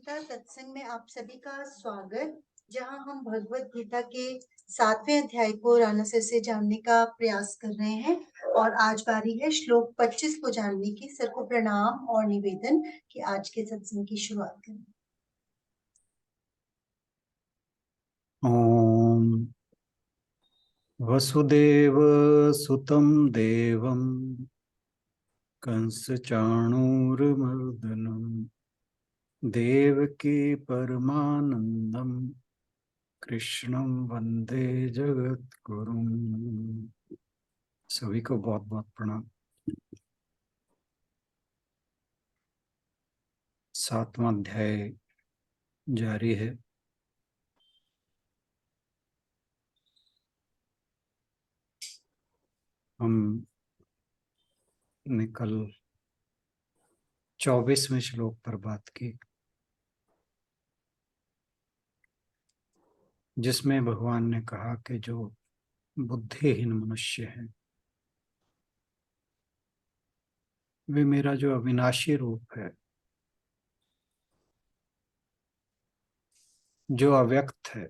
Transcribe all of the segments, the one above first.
गीता सत्संग में आप सभी का स्वागत। जहां हम भगवत गीता के 7वें अध्याय को रानसर से जानने का प्रयास कर रहे हैं और आज बारी है श्लोक 25 को जानने की। सर को प्रणाम और निवेदन कि आज के सत्संग की शुरुआत करें। ओम वसुदेव सुतं देवं कंसचाणूरमर्दनं देवकी परमानंदं कृष्णं वंदे जगद्गुरुं। सभी को बहुत बहुत प्रणाम। 7वां अध्याय जारी है। हमने कल 24वें श्लोक पर बात की, जिसमें भगवान ने कहा कि जो बुद्धिहीन मनुष्य हैं वे मेरा जो अविनाशी रूप है, जो अव्यक्त है,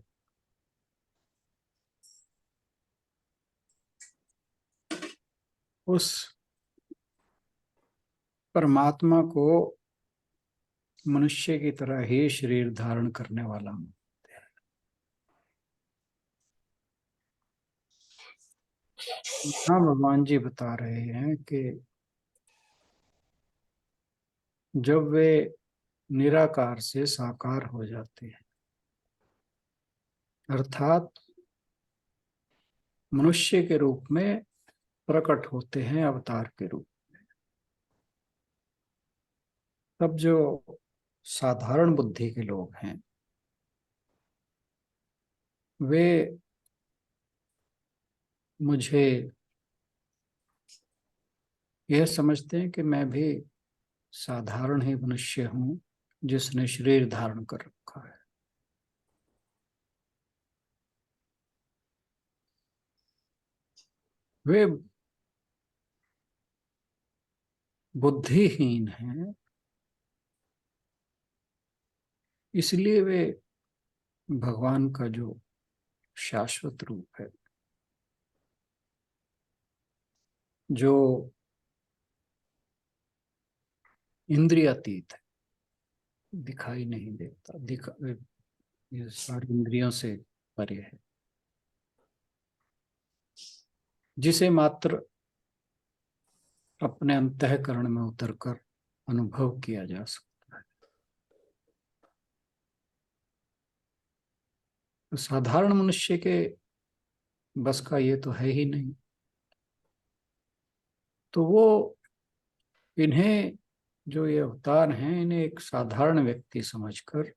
उस परमात्मा को मनुष्य की तरह ही शरीर धारण करने वाला हूं। हाँ, भगवान जी बता रहे हैं कि जब वे निराकार से साकार हो जाते हैं, अर्थात मनुष्य के रूप में प्रकट होते हैं, अवतार के रूप, तब जो साधारण बुद्धि के लोग हैं वे मुझे यह समझते हैं कि मैं भी साधारण ही मनुष्य हूं जिसने शरीर धारण कर रखा है। वे बुद्धिहीन हैं, इसलिए वे भगवान का जो शाश्वत रूप है, जो इंद्रियातीत है, दिखाई नहीं देता, ये सारी इंद्रियों से परे है, जिसे मात्र अपने अंतःकरण में उतरकर अनुभव किया जा सकता है। तो साधारण मनुष्य के बस का ये तो है ही नहीं। तो वो इन्हें, जो ये अवतार हैं, इन्हें एक साधारण व्यक्ति समझकर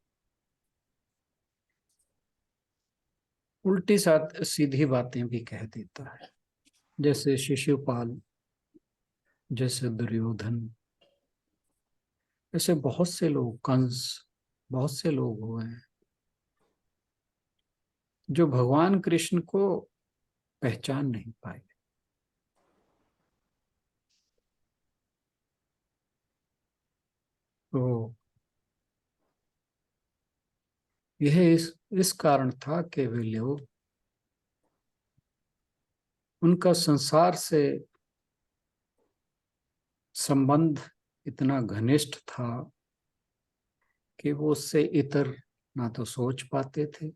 उल्टी सीधी बातें भी कह देता है। जैसे शिशुपाल, जैसे दुर्योधन, ऐसे बहुत से लोग, कंस, बहुत से लोग हुए हैं जो भगवान कृष्ण को पहचान नहीं पाए। तो यह इस कारण था कि वे लोग, उनका संसार से संबंध इतना घनिष्ठ था कि वो उससे इतर ना तो सोच पाते थे,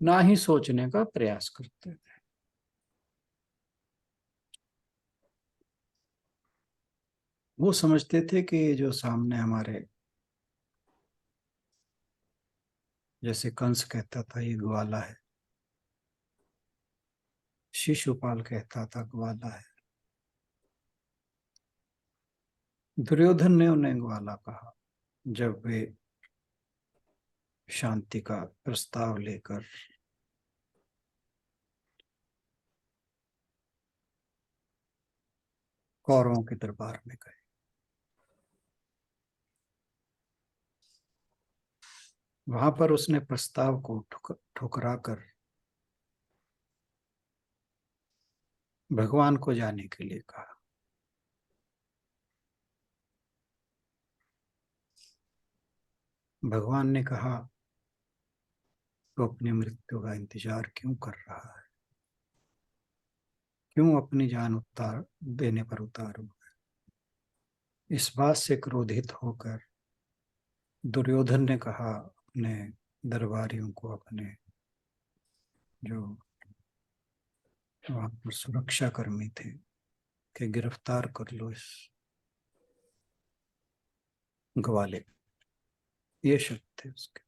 ना ही सोचने का प्रयास करते थे। वो समझते थे कि जो सामने हमारे, जैसे कंस कहता था ये ग्वाला है, शिशुपाल कहता था ग्वाला है, दुर्योधन ने उन्हें ग्वाला कहा जब वे शांति का प्रस्ताव लेकर कौरवों के दरबार में गए। वहां पर उसने प्रस्ताव को ठुकरा कर भगवान को जाने के लिए कहा। भगवान ने कहा तो अपनी मृत्यु का इंतजार क्यों कर रहा है, क्यों अपनी जान उतार देने पर उतारू है। इस बात से क्रोधित होकर दुर्योधन ने कहा अपने दरबारियों को, अपने जो वहां पर सुरक्षा कर्मी थे, कि गिरफ्तार कर लो इस ग्वाले। ये शब्द थे उसके।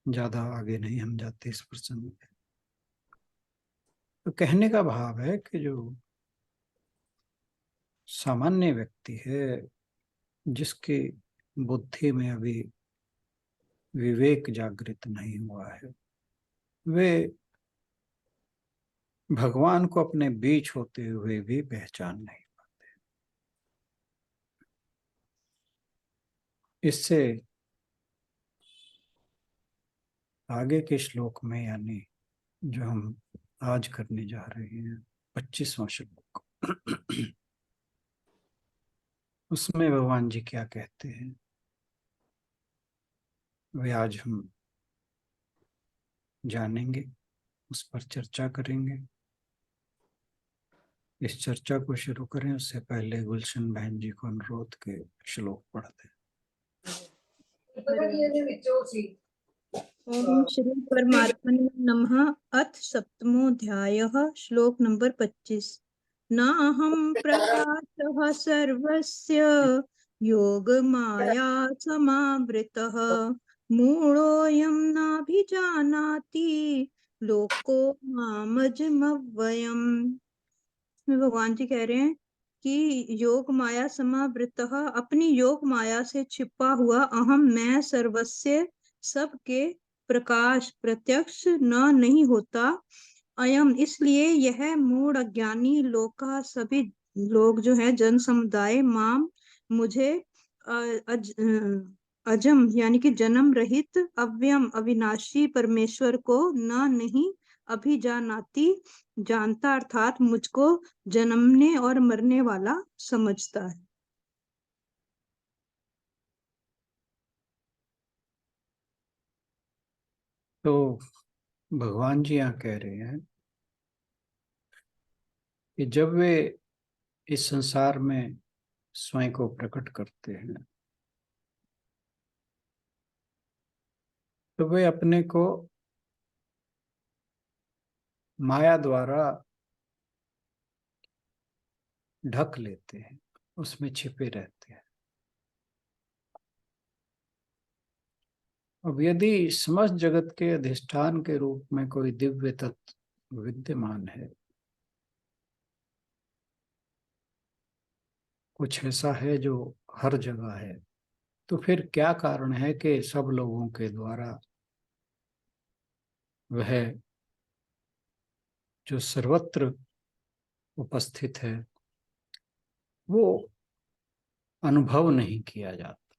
ज्यादा आगे नहीं हम जाते इस प्रसंग में। तो कहने का भाव है कि जो सामान्य व्यक्ति है, जिसकी बुद्धि में अभी विवेक जागृत नहीं हुआ है, वे भगवान को अपने बीच होते हुए भी पहचान नहीं पाते। इससे आगे के श्लोक में, यानी जो हम आज करने जा रहे हैं 25वां श्लोक, उसमें भगवान जी क्या कहते हैं वे आज हम जानेंगे, उस पर चर्चा करेंगे। इस चर्चा को शुरू करें उससे पहले गुलशन बहन जी को अनुरोध के श्लोक पढ़ दें। ओम श्री परमात्मने नमः। अथ सप्तमोऽध्यायः। श्लोक नंबर 25। नाहं प्रकाशः सर्वस्य योगमाया समावृतः मूढोऽयं नाभिजानाति लोको मामजमव्ययम्। इसमें भगवान जी कह रहे हैं कि योग माया समावृतः, अपनी योग माया से छिपा हुआ अहम मैं सर्वस्य, सबके प्रकाश प्रत्यक्ष न नहीं होता। अयम इसलिए यह मूढ़ अज्ञानी लोग का सभी लोग जो है जन समुदाय माम मुझे अजम यानी कि जन्म रहित अव्ययम अविनाशी परमेश्वर को न नहीं अभिजानाति जानता, अर्थात मुझको जन्मने और मरने वाला समझता है। तो भगवान जी यहाँ कह रहे हैं कि जब वे इस संसार में स्वयं को प्रकट करते हैं तो वे अपने को माया द्वारा ढक लेते हैं, उसमें छिपे रहते हैं। अब यदि समस्त जगत के अधिष्ठान के रूप में कोई दिव्य तत्व विद्यमान है, कुछ ऐसा है जो हर जगह है, तो फिर क्या कारण है कि सब लोगों के द्वारा वह जो सर्वत्र उपस्थित है वो अनुभव नहीं किया जाता?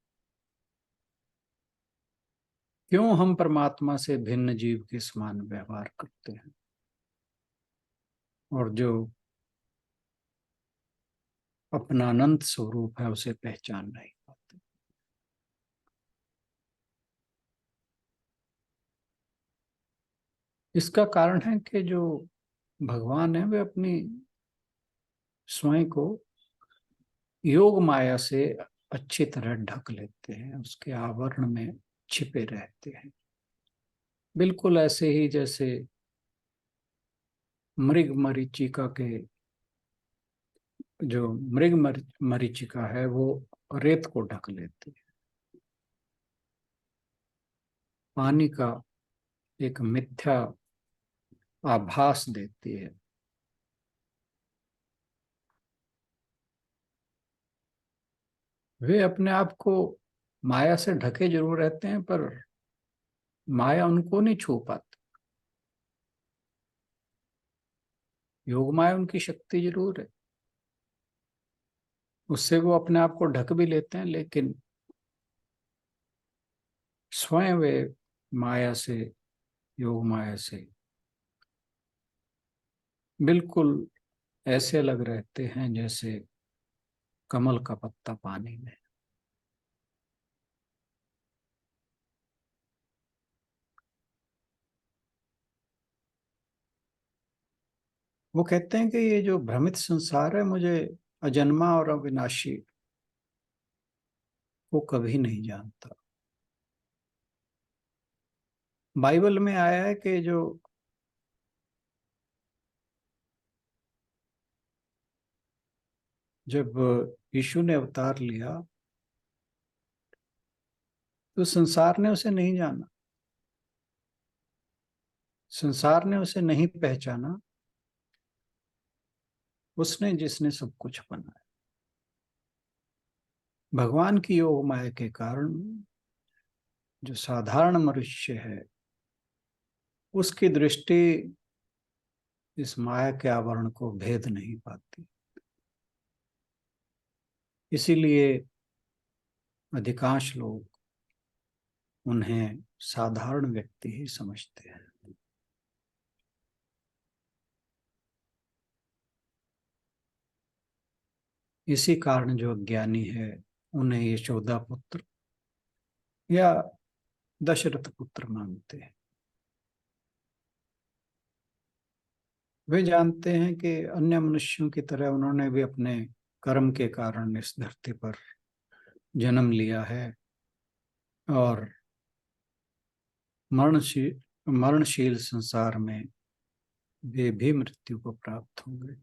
क्यों हम परमात्मा से भिन्न जीव के समान व्यवहार करते हैं और जो अपना अनंत स्वरूप है उसे पहचान नहीं पाते? इसका कारण है कि जो भगवान है वे अपनी स्वयं को योग माया से अच्छी तरह ढक लेते हैं, उसके आवरण में छिपे रहते हैं। बिल्कुल ऐसे ही जैसे मृग मरीचिका के, जो मृग मरीचिका है वो रेत को ढक लेती है, पानी का एक मिथ्या आभास देती है। वे अपने आप को माया से ढके जरूर रहते हैं पर माया उनको नहीं छू पाती। योग माया उनकी शक्ति जरूर है, उससे वो अपने आप को ढक भी लेते हैं, लेकिन स्वयं वे माया से, योग माया से बिल्कुल ऐसे अलग रहते हैं जैसे कमल का पत्ता पानी में। वो कहते हैं कि ये जो भ्रमित संसार है मुझे अजन्मा और अविनाशी वो कभी नहीं जानता। बाइबल में आया है कि जो जब यीशु ने अवतार लिया तो संसार ने उसे नहीं जाना, संसार ने उसे नहीं पहचाना, उसने जिसने सब कुछ बनाया। भगवान की योग माया के कारण जो साधारण मनुष्य है उसकी दृष्टि इस माया के आवरण को भेद नहीं पाती। इसीलिए अधिकांश लोग उन्हें साधारण व्यक्ति ही समझते हैं। इसी कारण जो ज्ञानी है उन्हें यशोदा पुत्र या दशरथ पुत्र मानते हैं। वे जानते हैं कि अन्य मनुष्यों की तरह उन्होंने भी अपने कर्म के कारण इस धरती पर जन्म लिया है और मरणशील संसार में वे भी मृत्यु को प्राप्त होंगे।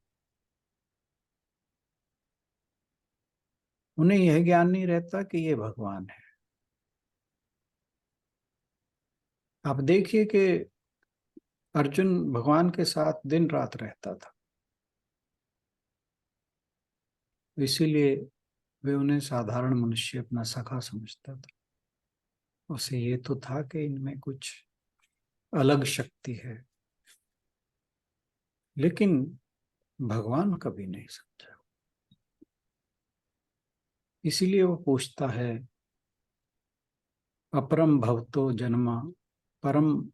उन्हें यह ज्ञान नहीं रहता कि ये भगवान है। आप देखिए कि अर्जुन भगवान के साथ दिन रात रहता था, इसीलिए वे उन्हें साधारण मनुष्य अपना सखा समझता था। उसे ये तो था कि इनमें कुछ अलग शक्ति है, लेकिन भगवान कभी नहीं समझा। इसीलिए वो पूछता है अपरम भवतो जन्म परम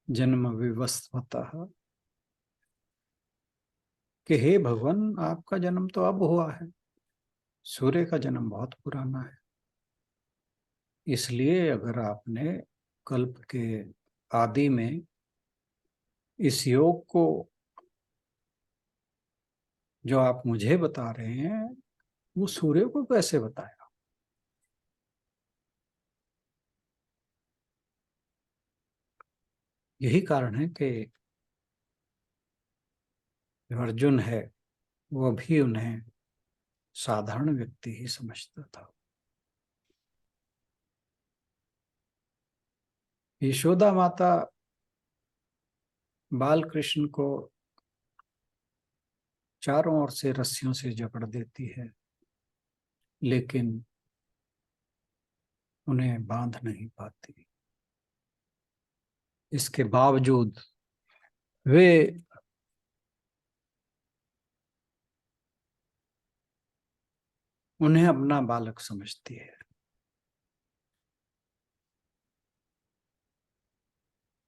जन्म विवस्वतः, कि हे भगवान आपका जन्म तो अब हुआ है, सूर्य का जन्म बहुत पुराना है। इसलिए अगर आपने कल्प के आदि में इस योग को जो आप मुझे बता रहे हैं वो सूर्य को कैसे बताएगा? यही कारण है कि जो अर्जुन है वो भी उन्हें साधारण व्यक्ति ही समझता था। यशोदा माता बाल कृष्ण को चारों ओर से रस्सियों से जकड़ देती है, लेकिन उन्हें बांध नहीं पाती। इसके बावजूद वे उन्हें अपना बालक समझती है।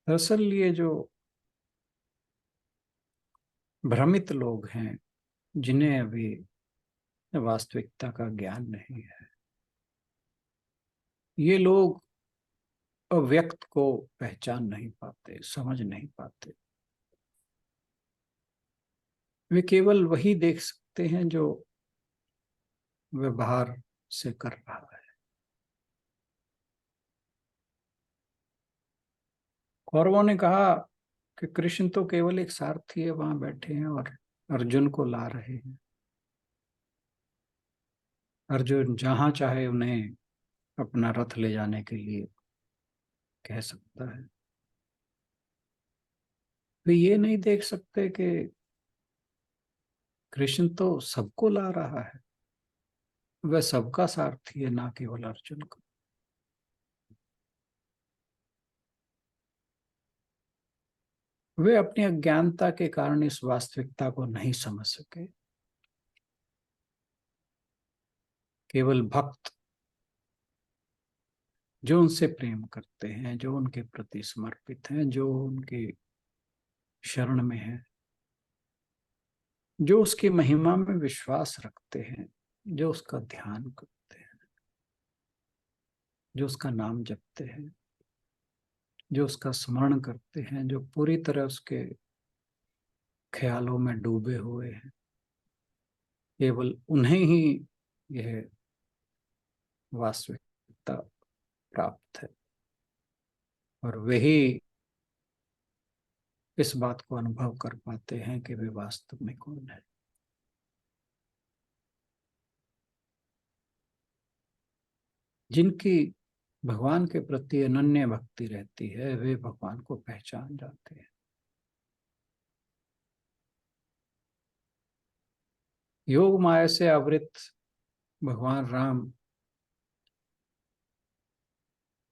दरअसल ये जो भ्रमित लोग हैं जिन्हें अभी वास्तविकता का ज्ञान नहीं है, ये लोग अव्यक्त को पहचान नहीं पाते, समझ नहीं पाते। वे केवल वही देख सकते हैं जो व्यवहार से कर रहा है। कौरवों ने कहा कि कृष्ण तो केवल एक सारथी है, वहां बैठे हैं और अर्जुन को ला रहे हैं। अर्जुन जहां चाहे उन्हें अपना रथ ले जाने के लिए कह सकता है। वे ये नहीं देख सकते कि कृष्ण तो सबको ला रहा है, वह सबका सारथी है, ना केवल अर्जुन का। वे अपनी अज्ञानता के कारण इस वास्तविकता को नहीं समझ सके। केवल भक्त जो उनसे प्रेम करते हैं, जो उनके प्रति समर्पित हैं, जो उनके शरण में हैं, जो उसकी महिमा में विश्वास रखते हैं, जो उसका ध्यान करते हैं, जो उसका नाम जपते हैं, जो उसका स्मरण करते हैं, जो पूरी तरह उसके ख्यालों में डूबे हुए हैं, केवल उन्हें ही यह वास्तविकता प्राप्त है और वही इस बात को अनुभव कर पाते हैं कि वे वास्तव में कौन है। जिनकी भगवान के प्रति अनन्य भक्ति रहती है वे भगवान को पहचान जाते हैं। योग माया से आवृत भगवान राम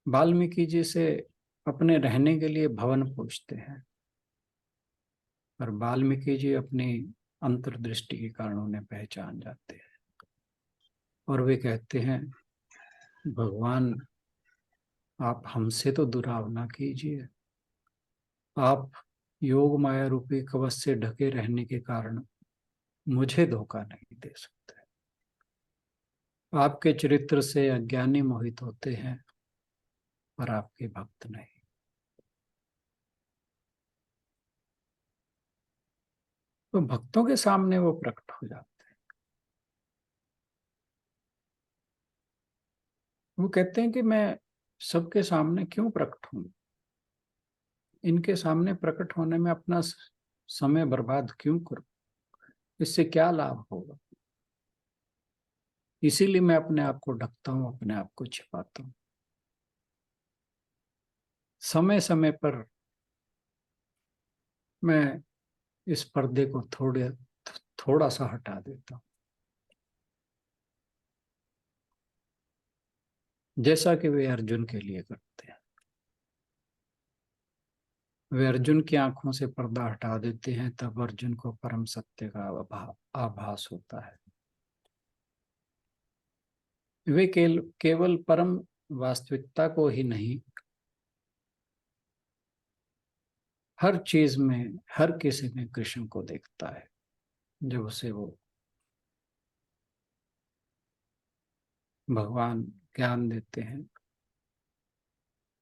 वाल्मीकि जी से अपने रहने के लिए भवन पूछते हैं और वाल्मीकि जी अपनी अंतर्दृष्टि के कारण उन्हें पहचान जाते हैं और वे कहते हैं, भगवान आप हमसे तो दुराव ना कीजिए, आप योग माया रूपी कवच से ढके रहने के कारण मुझे धोखा नहीं दे सकते। आपके चरित्र से अज्ञानी मोहित होते हैं पर आपके भक्त नहीं। तो भक्तों के सामने वो प्रकट हो जाते हैं। वो कहते हैं कि मैं सबके सामने क्यों प्रकट हूं, इनके सामने प्रकट होने में अपना समय बर्बाद क्यों करूं, इससे क्या लाभ होगा। इसीलिए मैं अपने आप को ढकता हूं, अपने आप को छिपाता हूं। समय समय पर मैं इस पर्दे को थोड़ा सा हटा देता हूं, जैसा कि वे अर्जुन के लिए करते हैं। वे अर्जुन की आंखों से पर्दा हटा देते हैं, तब अर्जुन को परम सत्य का आभास होता है। वे केवल परम वास्तविकता को ही नहीं, हर चीज में हर किसी में कृष्ण को देखता है। जब उसे वो भगवान ज्ञान देते हैं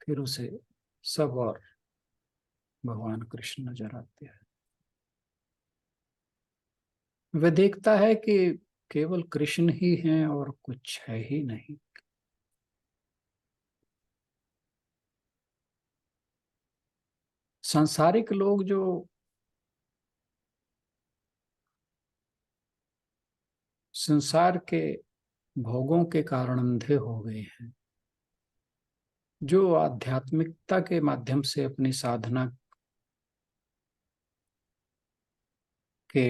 फिर उसे सब और भगवान कृष्ण नजर आते हैं। वह देखता है कि केवल कृष्ण ही हैं और कुछ है ही नहीं। सांसारिक लोग जो संसार के भोगों के कारण अंधे हो गए हैं, जो आध्यात्मिकता के माध्यम से अपनी साधना के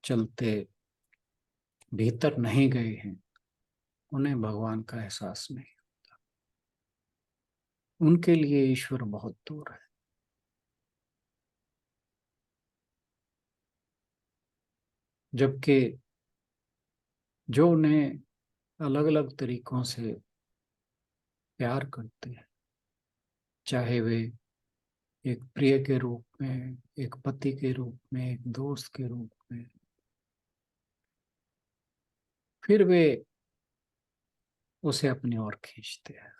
चलते भीतर नहीं गए हैं, उन्हें भगवान का एहसास नहीं होता। उनके लिए ईश्वर बहुत दूर है। जबकि जो उन्हें अलग अलग तरीकों से प्यार करते हैं, चाहे वे एक प्रिय के रूप में, एक पति के रूप में, एक दोस्त के रूप में, फिर वे उसे अपनी ओर खींचते हैं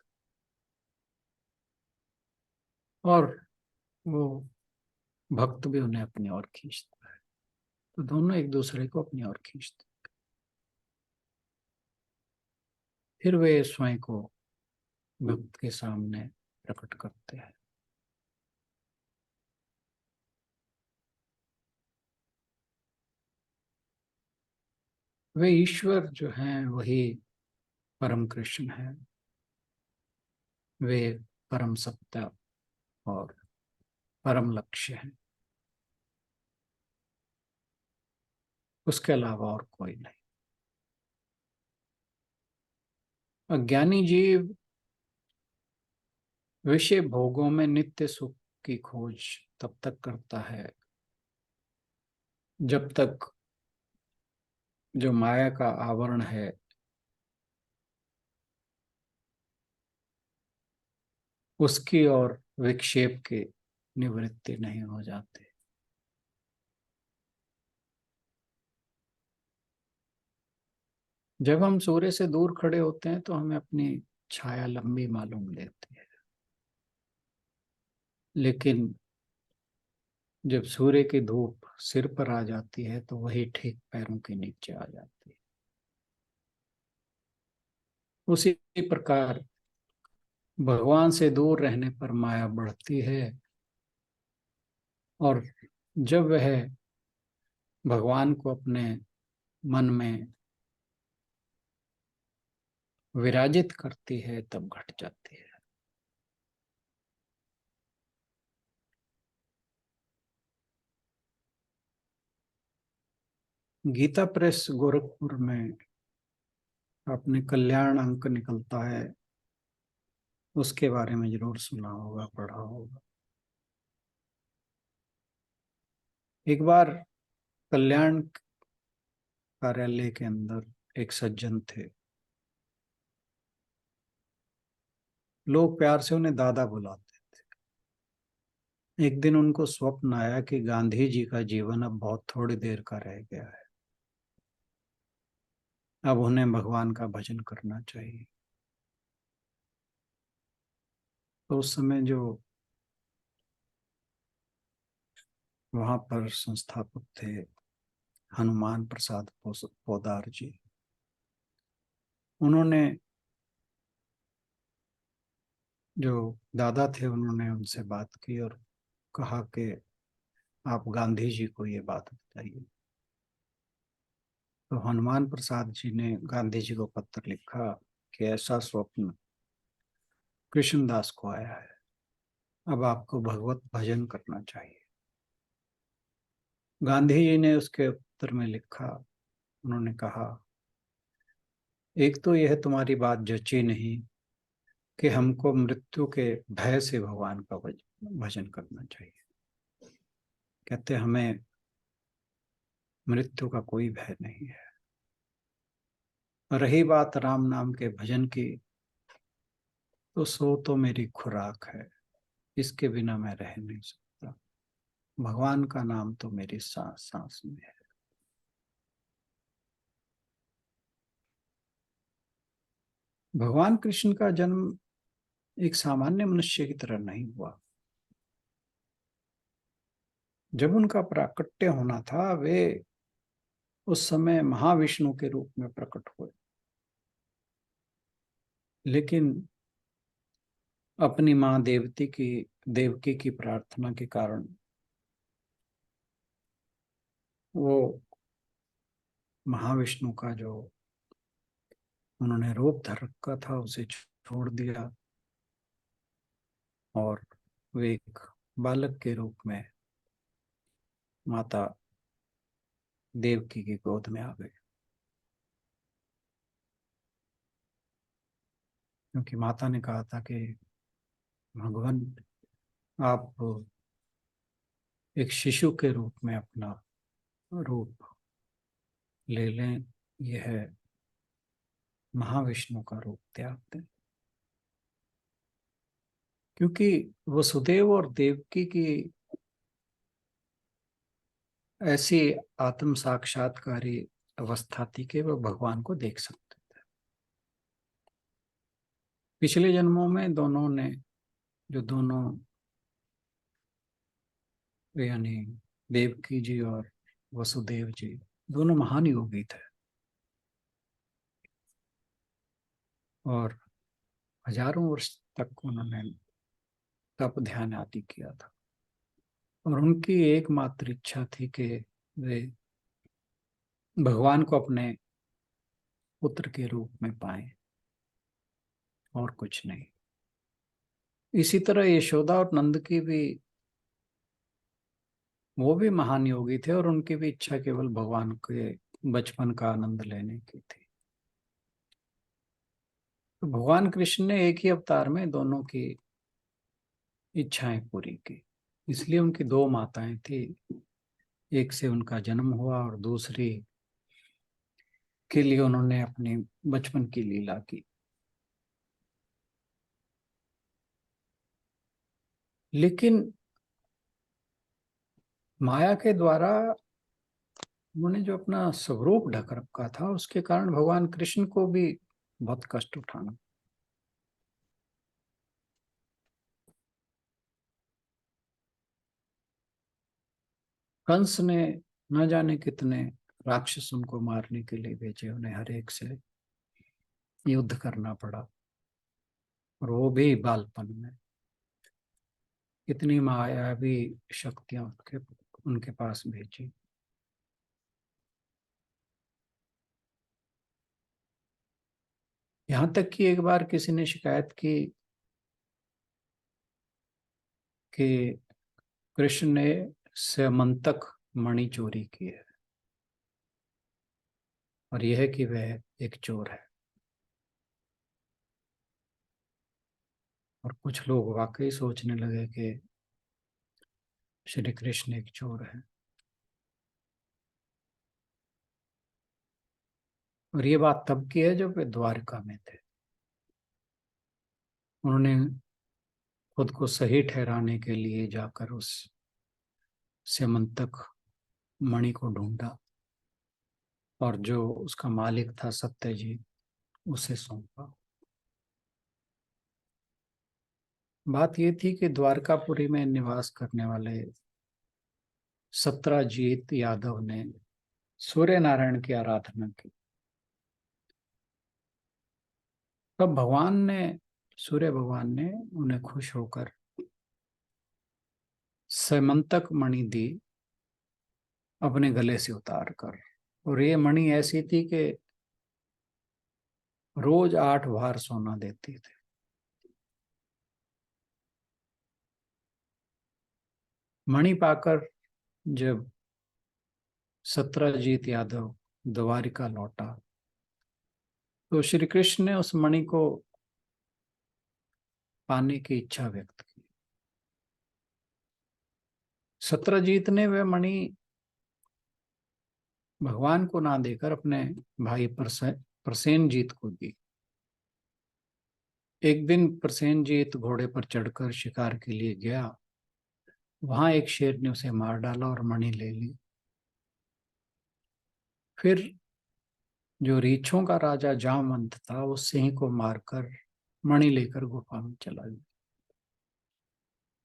और वो भक्त भी उन्हें अपनी ओर खींचता है। तो दोनों एक दूसरे को अपनी ओर खींचते हैं। फिर वे स्वयं को भक्त के सामने प्रकट करते हैं। वे ईश्वर जो हैं वही परम कृष्ण है। वे परम सत्य और परम लक्ष्य है, उसके अलावा और कोई नहीं। अज्ञानी जीव विषय भोगों में नित्य सुख की खोज तब तक करता है जब तक जो माया का आवरण है उसकी और विक्षेप के निवृत्ति नहीं हो जाते। जब हम सूर्य से दूर खड़े होते हैं तो हमें अपनी छाया लंबी मालूम देती है, लेकिन जब सूर्य की धूप सिर पर आ जाती है तो वही ठीक पैरों के नीचे आ जाती है। उसी प्रकार भगवान से दूर रहने पर माया बढ़ती है, और जब वह भगवान को अपने मन में विराजित करती है तब घट जाती है। गीता प्रेस गोरखपुर में अपने कल्याण अंक निकलता है, उसके बारे में जरूर सुना होगा, पढ़ा होगा। एक बार कल्याण कार्यालय के अंदर एक सज्जन थे। लोग प्यार से उन्हें दादा बुलाते थे। एक दिन उनको स्वप्न आया कि गांधी जी का जीवन अब बहुत थोड़ी देर का रह गया है, अब उन्हें भगवान का भजन करना चाहिए। तो उस समय जो वहां पर संस्थापक थे हनुमान प्रसाद पोदार जी, उन्होंने, जो दादा थे, उन्होंने उनसे बात की और कहा कि आप गांधी जी को ये बात बताइए। तो हनुमान प्रसाद जी ने गांधी जी को पत्र लिखा कि ऐसा स्वप्न कृष्णदास को आया है, अब आपको भगवत भजन करना चाहिए। गांधी जी ने उसके उत्तर में लिखा, उन्होंने कहा, एक तो यह तुम्हारी बात जची नहीं कि हमको मृत्यु के भय से भगवान का भजन करना चाहिए। कहते हमें मृत्यु का कोई भय नहीं है। रही बात राम नाम के भजन की, तो सो तो मेरी खुराक है, इसके बिना मैं रह नहीं सकता। भगवान का नाम तो मेरी सांस सांस में है। भगवान कृष्ण का जन्म एक सामान्य मनुष्य की तरह नहीं हुआ। जब उनका प्राकट्य होना था, वे उस समय महाविष्णु के रूप में प्रकट हुए, लेकिन अपनी मां देवकी की प्रार्थना के कारण वो महाविष्णु का जो उन्होंने रूप धर रखा था उसे छोड़ दिया और वे एक बालक के रूप में माता देवकी की गोद में आ गए। क्योंकि माता ने कहा था कि भगवान, आप एक शिशु के रूप में अपना रूप ले लें, यह महाविष्णु का रूप त्याग दें। क्योंकि वसुदेव और देवकी की ऐसी आत्म साक्षात्कारी अवस्था थी कि वह भगवान को देख सकते थे। पिछले जन्मों में दोनों ने, जो दोनों यानी देवकी जी और वसुदेव जी, दोनों महान योगी थे और हजारों वर्ष तक उन्होंने तप ध्यान आदि किया था। और उनकी एकमात्र इच्छा थी कि वे भगवान को अपने पुत्र के रूप में पाएं और कुछ नहीं। इसी तरह यशोदा और नंद की भी, वो भी महान योगी थे और उनकी भी इच्छा केवल भगवान के बचपन का आनंद लेने की थी। तो भगवान कृष्ण ने एक ही अवतार में दोनों की इच्छाएं पूरी की। इसलिए उनकी दो माताएं थी, एक से उनका जन्म हुआ और दूसरी के लिए उन्होंने अपनी बचपन की लीला की। लेकिन माया के द्वारा उन्होंने जो अपना स्वरूप ढक रखा था, उसके कारण भगवान कृष्ण को भी बहुत कष्ट उठाना। कंस ने न जाने कितने राक्षस उनको मारने के लिए भेजे, उन्हें हर एक से युद्ध करना पड़ा, और वो भी बालपन में। कितनी मायावी शक्तियां उनके पास भेजी। यहां तक कि एक बार किसी ने शिकायत की कि कृष्ण ने स्यमंतक मणि चोरी की है, और यह है कि वह एक चोर है। और कुछ लोग वाकई सोचने लगे कि श्री कृष्ण एक चोर है। और ये बात तब की है जब वे द्वारका में थे। उन्होंने खुद को सही ठहराने के लिए जाकर उस स्यमंतक मणि को ढूंढा, और जो उसका मालिक था सत्यजीत, उसे सौंपा। बात यह थी कि द्वारकापुरी में निवास करने वाले सत्यजीत यादव ने सूर्य नारायण की आराधना की। तब सूर्य भगवान ने उन्हें खुश होकर स्यमंतक मणि दी अपने गले से उतार कर। और ये मणि ऐसी थी कि रोज 8 बार सोना देती थी। मणि पाकर जब सत्यजीत यादव द्वारिका लौटा, तो श्री कृष्ण ने उस मणि को पाने की इच्छा व्यक्त की। सत्यजीत ने वह मणि भगवान को ना देकर अपने भाई प्रसेनजीत को दी। एक दिन प्रसेनजीत घोड़े पर चढ़कर शिकार के लिए गया। वहां एक शेर ने उसे मार डाला और मणि ले ली। फिर जो रीछों का राजा जामवंत था, उस सिंह को मारकर मणि लेकर गुफा में चला गया।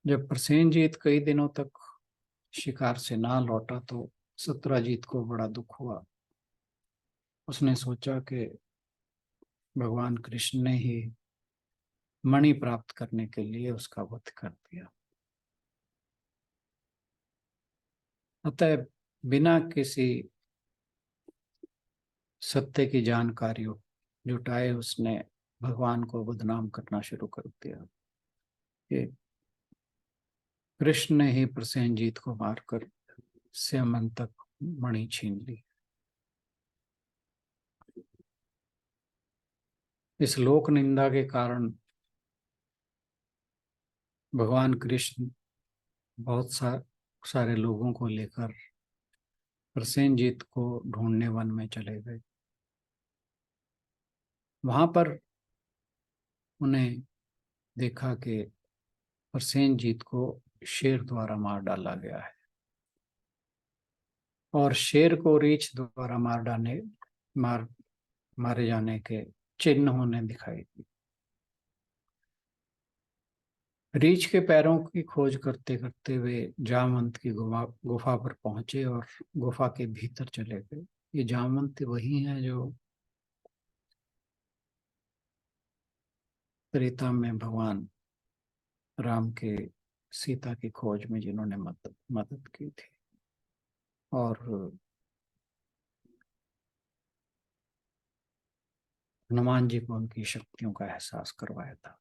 जब प्रसेनजीत कई दिनों तक शिकार से ना लौटा, तो सत्यजीत को बड़ा दुख हुआ। उसने सोचा कि भगवान कृष्ण ने ही मणि प्राप्त करने के लिए उसका वध कर दिया। अतः बिना किसी सत्य की जानकारी जुटाए उसने भगवान को बदनाम करना शुरू कर दिया कि कृष्ण ने ही प्रसेनजीत को मारकर स्यमंतक मणि छीन ली। इस लोक निंदा के कारण भगवान कृष्ण बहुत सारे लोगों को लेकर प्रसेनजीत को ढूंढने वन में चले गए। वहां पर उन्हें देखा कि प्रसेनजीत को शेर द्वारा मार डाला गया है, और शेर को रीछ द्वारा मारे जाने के चिन्ह उन्हें दिखाई दी। रीछ के पैरों की खोज करते करते वे जामवंत की गुफा पर पहुंचे और गुफा के भीतर चले गए। ये जामवंत वही है जो त्रेता में भगवान राम के सीता की खोज में जिन्होंने मदद की थी, और हनुमान जी को उनकी शक्तियों का एहसास करवाया था।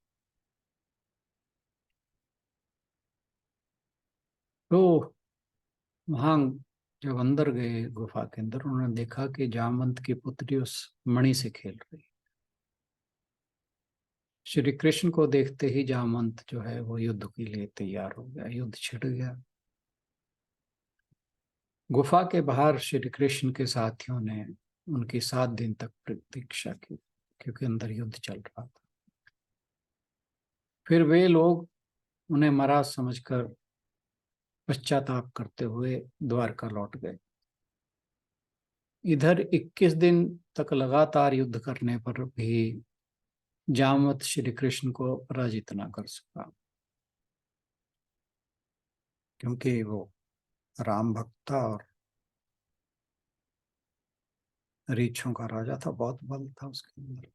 तो वहां जब अंदर गए गुफा के अंदर, उन्होंने देखा कि जामवंत की पुत्री उस मणि से खेल रही। श्री कृष्ण को देखते ही जामवंत जो है वो युद्ध के लिए तैयार हो गया। युद्ध छिड़ गया। गुफा के बाहर श्री कृष्ण के साथियों ने उनकी 7 दिन तक प्रतीक्षा की, क्योंकि अंदर युद्ध चल रहा था। फिर वे लोग उन्हें मरा समझकर पश्चाताप करते हुए द्वारका लौट गए। इधर 21 दिन तक लगातार युद्ध करने पर भी जामवंत श्री कृष्ण को पराजित न कर सका, क्योंकि वो राम भक्त था और रीछों का राजा था, बहुत बल था उसके अंदर।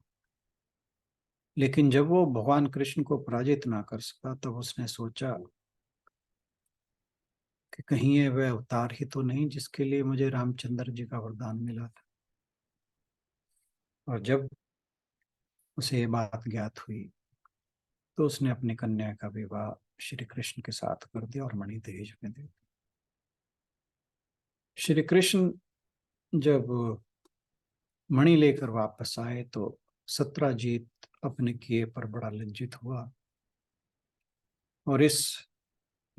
लेकिन जब वो भगवान कृष्ण को पराजित ना कर सका, तब उसने सोचा कि कहीं ये वह अवतार ही तो नहीं जिसके लिए मुझे रामचंद्र जी का वरदान मिला था। और जब उसे ये बात ज्ञात हुई तो उसने अपनी कन्या का विवाह श्री कृष्ण के साथ कर दिया और मणि दहेज में दे दी। श्री कृष्ण जब मणि लेकर वापस आए तो सत्यजीत अपने किए पर बड़ा लज्जित हुआ और इस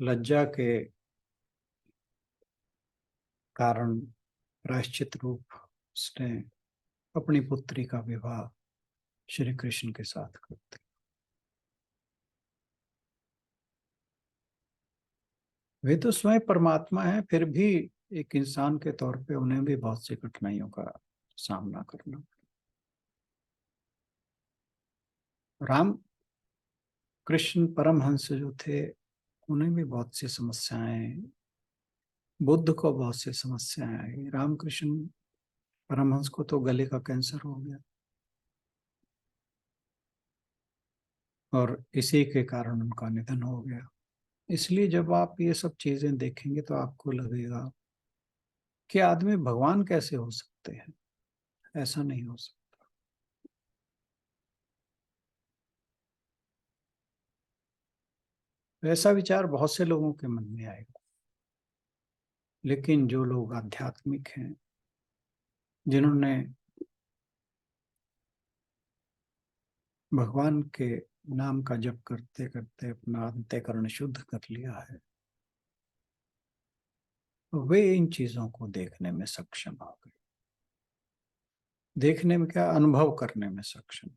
लज्जा के कारण प्रायश्चित रूप उसने अपनी पुत्री का विवाह श्री कृष्ण के साथ कर दिया। वे तो स्वयं परमात्मा है, फिर भी एक इंसान के तौर पे उन्हें भी बहुत सी कठिनाइयों का सामना करना। राम कृष्ण परमहंस जो थे उन्हें भी बहुत सी समस्याएं, बुद्ध को बहुत सी समस्याएं आई। रामकृष्ण परमहंस को तो गले का कैंसर हो गया और इसी के कारण उनका निधन हो गया। इसलिए जब आप ये सब चीजें देखेंगे तो आपको लगेगा कि आदमी भगवान कैसे हो सकते हैं, ऐसा नहीं हो सकता। ऐसा विचार बहुत से लोगों के मन में आएगा, लेकिन जो लोग आध्यात्मिक हैं, जिन्होंने भगवान के नाम का जप करते करते अपना अंतःकरण शुद्ध कर लिया है, वे इन चीजों को देखने में सक्षम हो गए। देखने में क्या, अनुभव करने में सक्षम।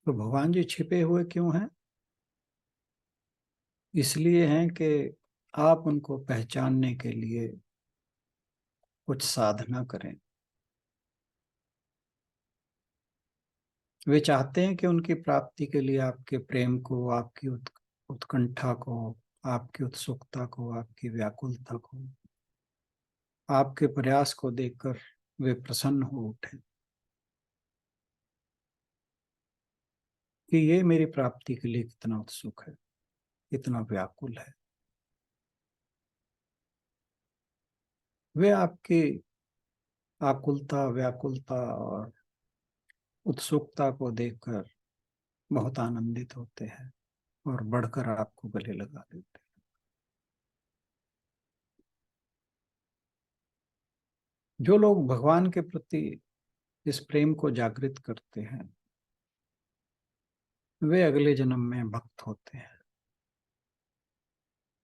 तो भगवान जी छिपे हुए क्यों हैं? इसलिए हैं कि आप उनको पहचानने के लिए कुछ साधना करें। वे चाहते हैं कि उनकी प्राप्ति के लिए आपके प्रेम को, आपकी उत्कंठा को, आपकी उत्सुकता को, आपकी व्याकुलता को, आपके प्रयास को देखकर वे प्रसन्न हो उठे कि ये मेरी प्राप्ति के लिए कितना उत्सुक है, कितना व्याकुल है। वे आपकी आकुलता, व्याकुलता और उत्सुकता को देखकर बहुत आनंदित होते हैं और बढ़कर आपको गले लगा देते हैं। जो लोग भगवान के प्रति इस प्रेम को जागृत करते हैं, वे अगले जन्म में भक्त होते हैं।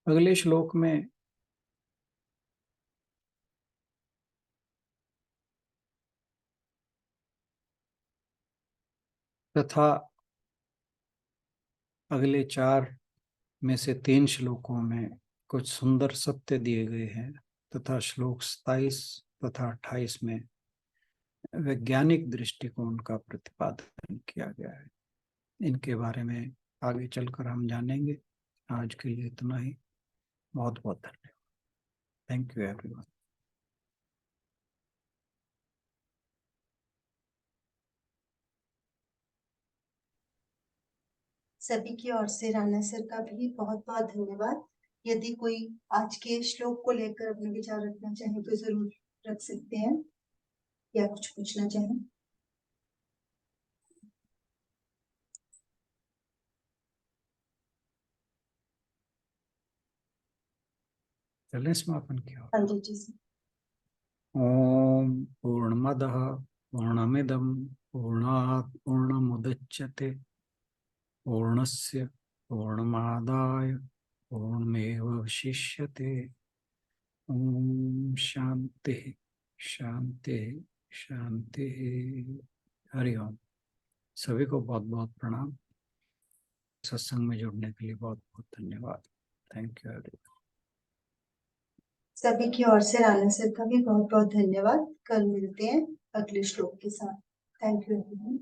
अगले श्लोक में तथा अगले 4 में से 3 श्लोकों में कुछ सुंदर सत्य दिए गए हैं तथा श्लोक 27 तथा 28 में वैज्ञानिक दृष्टिकोण का प्रतिपादन किया गया है। इनके बारे में आगे चलकर हम जानेंगे। आज के लिए इतना ही। बहुत बहुत धन्यवाद। Thank you everyone. सभी की ओर से राणा सर का भी बहुत बहुत धन्यवाद। यदि कोई आज के श्लोक को लेकर अपने विचार रखना चाहे तो जरूर रख सकते हैं या कुछ पूछना चाहें। चलें समापन की ओर। हाँ जी जी। ओम पूर्णमदः पूर्णमिदं पूर्णात् पूर्णमुदच्यते पूर्णस्य पूर्णमादाय पूर्णमेवावशिष्यते। ओम शांति शांति शांति। हरि ओम। सभी को बहुत बहुत प्रणाम। सत्संग में जुड़ने के लिए बहुत बहुत धन्यवाद। Thank you everyone. सभी की ओर से राणा सर का भी बहुत बहुत धन्यवाद। कल मिलते हैं अगले श्लोक के साथ। Thank you everyone.